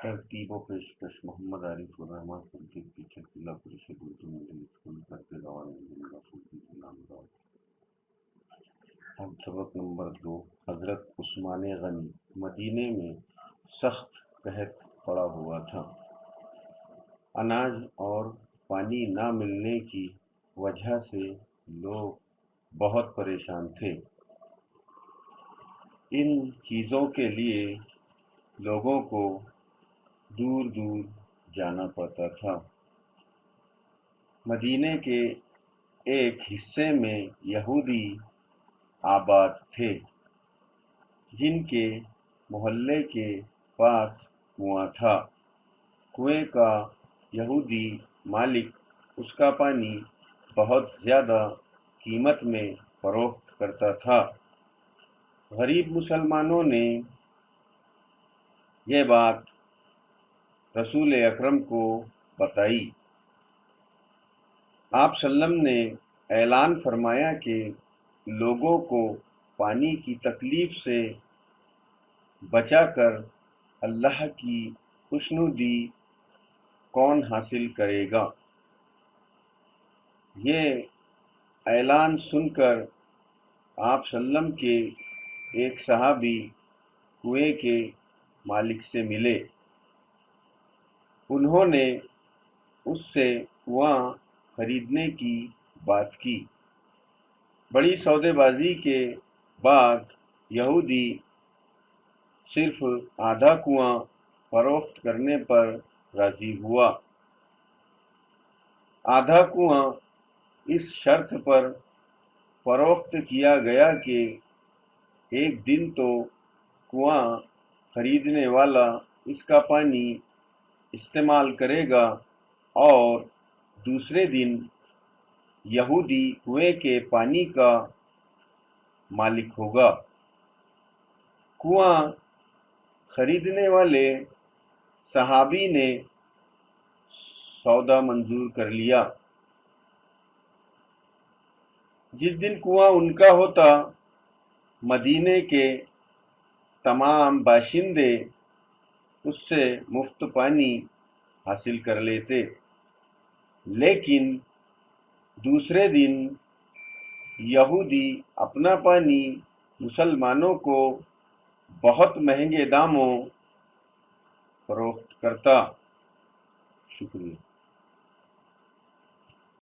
ترتیب و پیشکش محمد عارف الرحمن سبجیکٹ ٹیچر ضلع پریشد اردو مڈل اسکول کرتے رواں اب سبق نمبر 2۔ حضرت عثمان غنی۔ مدینے میں سخت قحط پڑا ہوا تھا۔ اناج اور پانی نہ ملنے کی وجہ سے لوگ بہت پریشان تھے۔ ان چیزوں کے لیے لوگوں کو دور دور جانا پڑتا تھا۔ مدینے کے ایک حصے میں یہودی آباد تھے جن کے محلے کے پاس کنواں تھا۔ کنویں کا یہودی مالک اس کا پانی بہت زیادہ قیمت میں فروخت کرتا تھا۔ غریب مسلمانوں نے یہ بات رسول اکرم کو بتائی۔ آپ صلی اللہ علیہ وسلم نے اعلان فرمایا کہ لوگوں کو پانی کی تکلیف سے بچا کر اللہ کی خوشنودی کون حاصل کرے گا؟ یہ اعلان سن کر آپ صلی اللہ علیہ وسلم کے ایک صحابی کنویں کے مالک سے ملے۔ انہوں نے اس سے کنواں خریدنے کی بات کی۔ بڑی سودے بازی کے بعد یہودی صرف آدھا کنواں فروخت کرنے پر راضی ہوا۔ آدھا کنواں اس شرط پر فروخت کیا گیا کہ ایک دن تو کنواں خریدنے والا اس کا پانی استعمال کرے گا اور دوسرے دن یہودی کنویں کے پانی کا مالک ہوگا۔ کنواں خریدنے والے صحابی نے سودا منظور کر لیا۔ جس دن کنواں ان کا ہوتا مدینے کے تمام باشندے اس سے مفت پانی حاصل کر لیتے، لیکن دوسرے دن یہودی اپنا پانی مسلمانوں کو بہت مہنگے داموں فروخت کرتا۔ شکریہ۔